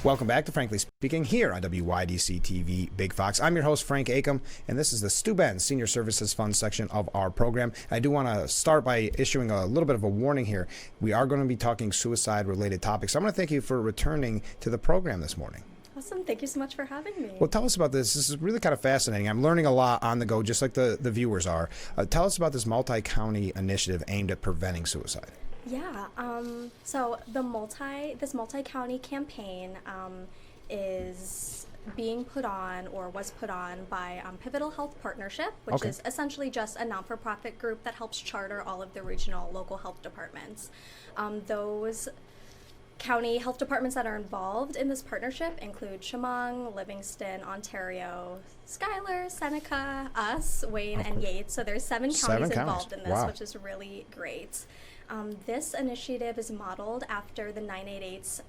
Welcome back to Frankly Speaking here on WYDC TV Big Fox. I'm your host, Frank Acom, and this is the Stu Benz Senior Services Fund section of our program. I do want to start by issuing a little bit of a warning here. We are going to be talking suicide-related topics. So I'm going to thank you for returning to the program this morning. Awesome. Thank you so much for having me. Well, tell us about this. This is really kind of fascinating. I'm learning a lot on the go, just like the viewers are. Tell us about this multi-county initiative aimed at preventing suicide. Yeah, so this multi-county campaign is being put on, or was put on, by Pivotal Health Partnership, which is essentially just a non-for-profit group that helps charter all of the regional local health departments. Those county health departments that are involved in this partnership include Chemung, Livingston, Ontario, Schuyler, Seneca, us, Wayne, and Yates. So there's seven counties involved in this, which is really great. This initiative is modeled after the 988's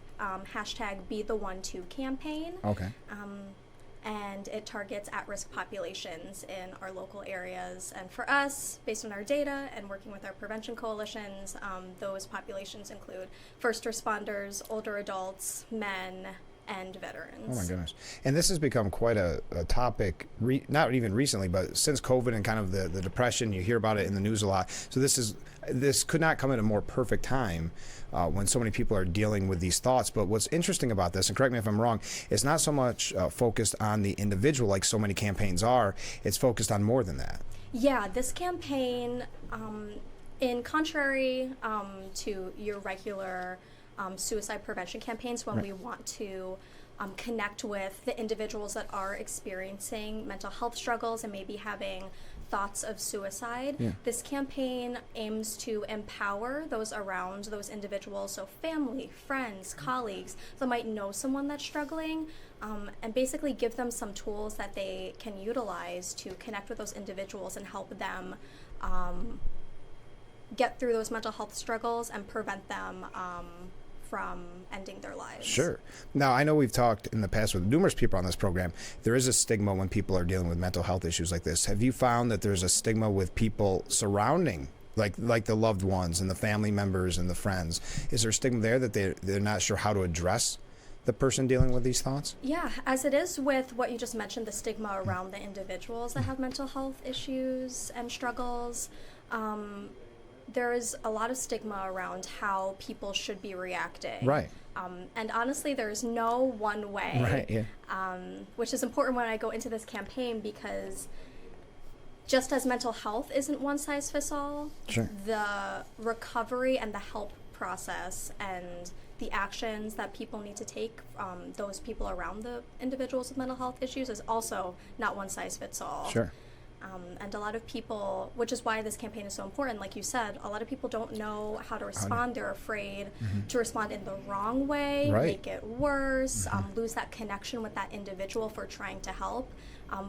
hashtag Be the One To campaign. And it targets at-risk populations in our local areas. And for us, based on our data and working with our prevention coalitions, those populations include first responders, older adults, men, and veterans. Oh my goodness. And this has become quite a topic, not even recently, but since COVID and kind of the depression, you hear about it in the news a lot. So this could not come at a more perfect time when so many people are dealing with these thoughts. But what's interesting about this, and correct me if I'm wrong, it's not so much focused on the individual like so many campaigns are. It's focused on more than that. Yeah, this campaign, in contrary to your regular suicide prevention campaigns, when we want to connect with the individuals that are experiencing mental health struggles and maybe having thoughts of suicide. This campaign aims to empower those around those individuals, so family, friends, colleagues that might know someone that's struggling, and basically give them some tools that they can utilize to connect with those individuals and help them get through those mental health struggles and prevent them from ending their lives. Sure. Now, I know we've talked in the past with numerous people on this program. There is a stigma when people are dealing with mental health issues like this. Have you found that there's a stigma with people surrounding, like the loved ones and the family members and the friends? Is there a stigma there that they're not sure how to address the person dealing with these thoughts? Yeah, as it is with what you just mentioned, the stigma around the individuals that have mental health issues and struggles. There's a lot of stigma around how people should be reacting. Right. And honestly, there's no one way. Right, yeah. Which is important when I go into this campaign, because just as mental health isn't one size fits all, the recovery and the help process and the actions that people need to take, those people around the individuals with mental health issues, is also not one size fits all. Sure. And a lot of people, which is why this campaign is so important, like you said, a lot of people don't know how to respond. They're afraid to respond in the wrong way, make it worse, lose that connection with that individual for trying to help.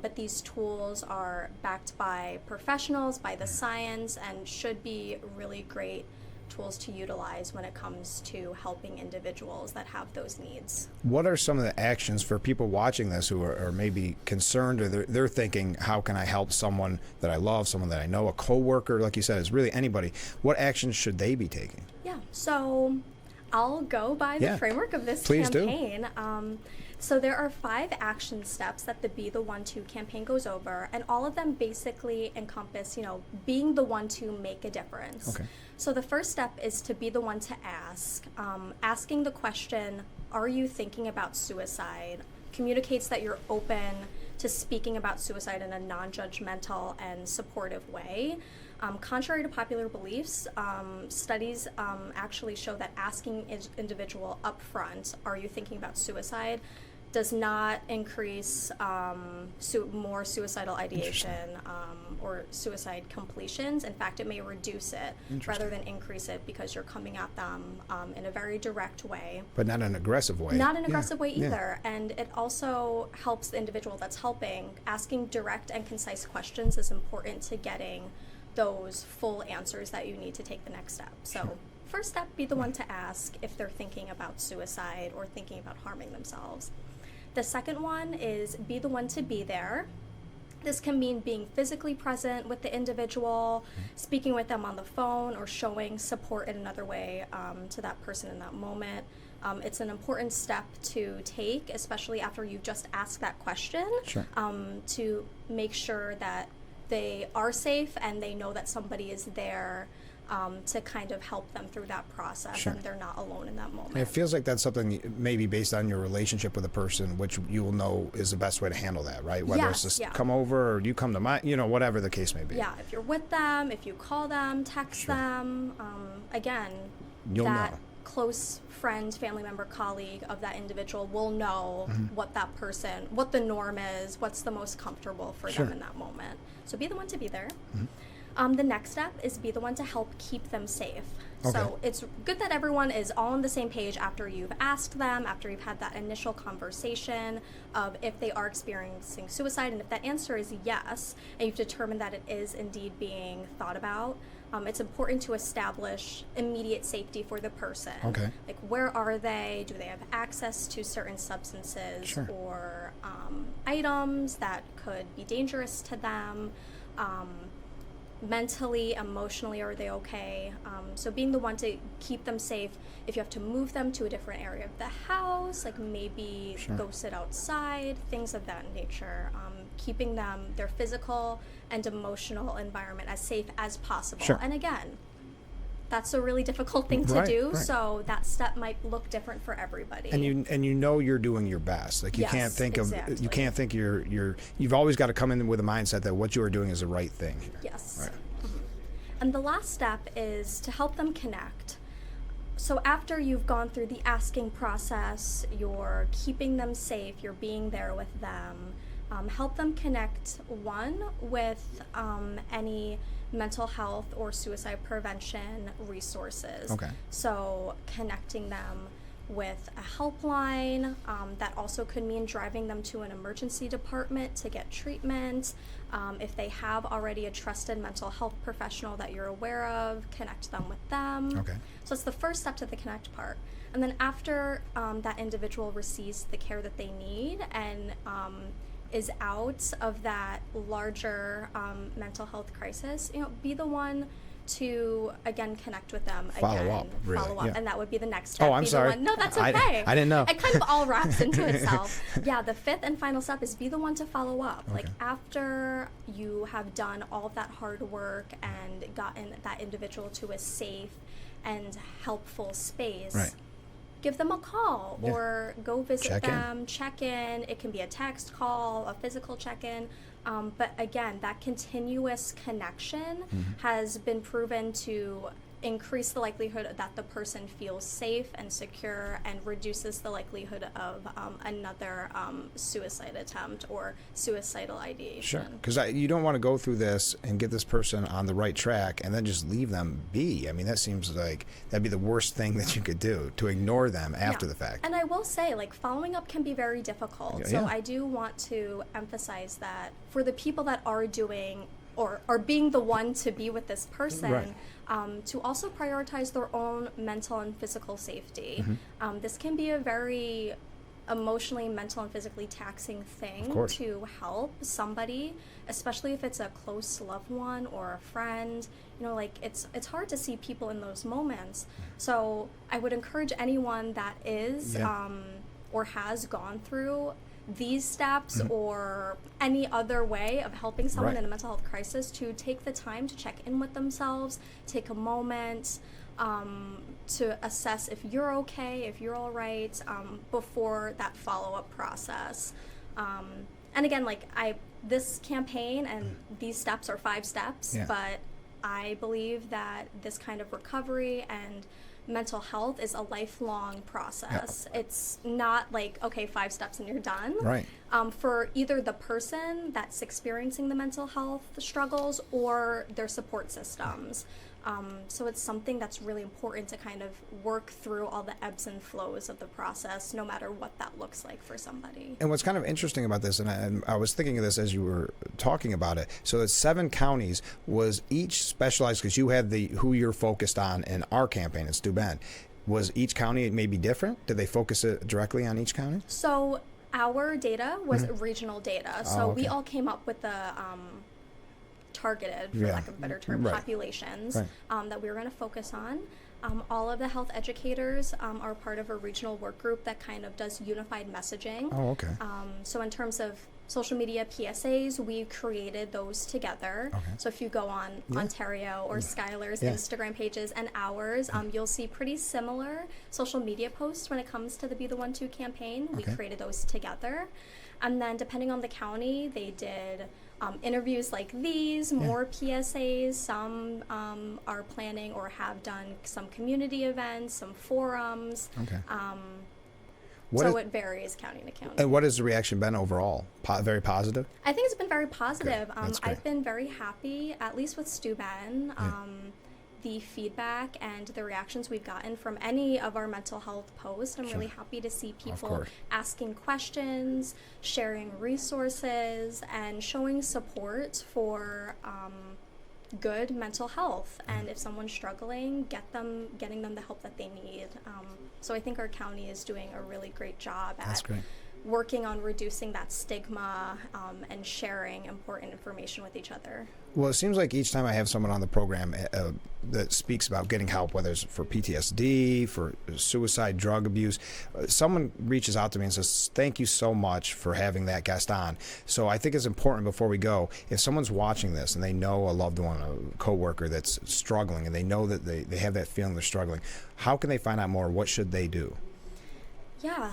But these tools are backed by professionals, by the science, and should be really great tools to utilize when it comes to helping individuals that have those needs. What are some of the actions for people watching this who are maybe concerned, or they're thinking, how can I help someone that I love, someone that I know, a coworker, like you said, is really anybody. What actions should they be taking? Yeah, so I'll go by the framework of this campaign. So there are 5 action steps that the Be the One To campaign goes over, and all of them basically encompass, being the one to make a difference. So the first step is to be the one to ask. Asking the question, are you thinking about suicide, communicates that you're open to speaking about suicide in a non-judgmental and supportive way. Contrary to popular beliefs, studies actually show that asking individual up front, are you thinking about suicide, does not increase more suicidal ideation or suicide completions. In fact, it may reduce it rather than increase it, because you're coming at them in a very direct way. But not an aggressive way. Not an aggressive way either. And it also helps the individual that's helping. Asking direct and concise questions is important to getting those full answers that you need to take the next step. So first step, be the one to ask if they're thinking about suicide or thinking about harming themselves. The second one is be the one to be there. This can mean being physically present with the individual, speaking with them on the phone, or showing support in another way to that person in that moment. It's an important step to take, especially after you've just asked that question, Sure. to make sure that they are safe and they know that somebody is there to kind of help them through that process, Sure. and they're not alone in that moment. And it feels like that's something maybe based on your relationship with a person, which you will know is the best way to handle that, right? Whether it's Yes, just yeah. come over or you come to my, whatever the case may be. Yeah, if you're with them, if you call them, text Sure. them, again, You'll that know. close friend, family member, colleague of that individual will know Mm-hmm. what that person, what the norm is, what's the most comfortable for Sure. them in that moment. So be the one to be there. Mm-hmm. The next step is be the one to help keep them safe. Okay. So it's good that everyone is all on the same page after you've asked them, after you've had that initial conversation of if they are experiencing suicide, and if that answer is yes, and you've determined that it is indeed being thought about. It's important to establish immediate safety for the person. Okay. Like, where are they? Do they have access to certain substances Sure. or items that could be dangerous to them? Mentally, emotionally, are they okay? So being the one to keep them safe. If you have to move them to a different area of the house, like maybe Sure. go sit outside, things of that nature. Keeping them, their physical and emotional environment as safe as possible. Sure. And again, that's a really difficult thing to Right, do. right. So that step might look different for everybody. And you're doing your best. Like you Yes, can't think exactly. you can't think you've always got to come in with a mindset that what you are doing is the right thing here. Yes. Right. And the last step is to help them connect. So after you've gone through the asking process, you're keeping them safe, you're being there with them, help them connect, one, with any mental health or suicide prevention resources. Okay. So connecting them with a helpline, that also could mean driving them to an emergency department to get treatment. If they have already a trusted mental health professional that you're aware of, connect them with them. Okay. So it's the first step to the connect part. And then after that individual receives the care that they need and is out of that larger mental health crisis, be the one to again connect with them. Follow again, up, really, follow up, yeah. and that would be the next step. Oh, I'm Be the sorry. one- No, that's I okay. didn't know. It kind of all wraps into itself. Yeah, the fifth and final step is be the one to follow up. Like Okay. after you have done all of that hard work and gotten that individual to a safe and helpful space. Right. Give them a call Yeah. or go visit Check in. them, check in. It can be a text call, a physical check-in. But again, that continuous connection has been proven to increase the likelihood that the person feels safe and secure and reduces the likelihood of another suicide attempt or suicidal ideation. Sure, because you don't want to go through this and get this person on the right track and then just leave them be. I mean, that seems like that'd be the worst thing that you could do, to ignore them after Yeah. the fact. And I will say, like, following up can be very difficult. Yeah. So I do want to emphasize that for the people that are doing or are being the one to be with this person, Right. to also prioritize their own mental and physical safety. Mm-hmm. This can be a very emotionally, mental, and physically taxing thing Of course. to help somebody, especially if it's a close loved one or a friend. Like it's hard to see people in those moments. So I would encourage anyone that is Yeah. or has gone through these steps Mm-hmm. or any other way of helping someone Right. in a mental health crisis to take the time to check in with themselves, take a moment to assess if you're okay, if you're all right, before that follow-up process. And again, this campaign and these steps are 5 steps, Yeah. but I believe that this kind of recovery and mental health is a lifelong process. It's not like, okay, 5 steps and you're done. Right. For either the person that's experiencing the mental health struggles or their support systems. So it's something that's really important to kind of work through all the ebbs and flows of the process, no matter what that looks like for somebody. And what's kind of interesting about this, and I was thinking of this as you were talking about it, so that 7 counties was each specialized, because you had who you're focused on in our campaign in Steuben. Was each county maybe different? Did they focus it directly on each county? So our data was regional data. So we okay. all came up with the targeted, for Yeah. lack of a better term, Right. populations Right. that we were going to focus on. All of the health educators are part of a regional work group that kind of does unified messaging. Oh, okay. So in terms of social media PSAs, we created those together. Okay. So if you go on Ontario or Skylar's Yeah. Instagram pages and ours, you'll see pretty similar social media posts when it comes to the Be the One To campaign. We Okay. created those together. And then depending on the county, they did interviews like these, more PSAs. Some are planning or have done some community events, some forums. Okay. So What is- it varies county to county. And what has the reaction been overall? Very positive? I think it's been very positive. That's great. I've been very happy, at least with Steuben. The feedback and the reactions we've gotten from any of our mental health posts. I'm really happy to see people course. asking questions, sharing resources, and showing support for good mental health. And if someone's struggling, getting them the help that they need. So I think our county is doing a really great job That's at great. working on reducing that stigma and sharing important information with each other. Well, it seems like each time I have someone on the program that speaks about getting help, whether it's for PTSD, for suicide, drug abuse, someone reaches out to me and says, thank you so much for having that guest on. So I think it's important before we go, if someone's watching this and they know a loved one, a coworker that's struggling, and they know that they have that feeling they're struggling, how can they find out more? What should they do? Yeah,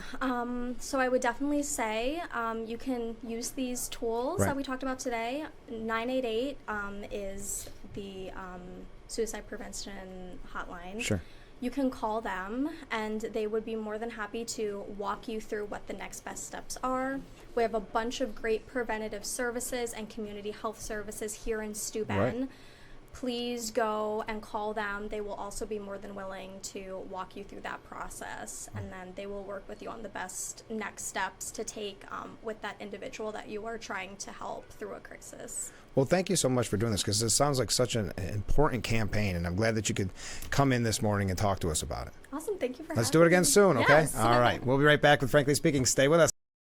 so I would definitely say you can use these tools Right. that we talked about today. 988 is the suicide prevention hotline. Sure. You can call them, and they would be more than happy to walk you through what the next best steps are. We have a bunch of great preventative services and community health services here in Steuben. Right. Please go and call them. They will also be more than willing to walk you through that process, and then they will work with you on the best next steps to take with that individual that you are trying to help through a crisis. Well, thank you so much for doing this, because it sounds like such an important campaign, and I'm glad that you could come in this morning and talk to us about it. Awesome. Thank you for Let's having do it again me. soon, okay? Yes. All right. We'll be right back with Frankly Speaking. Stay with us.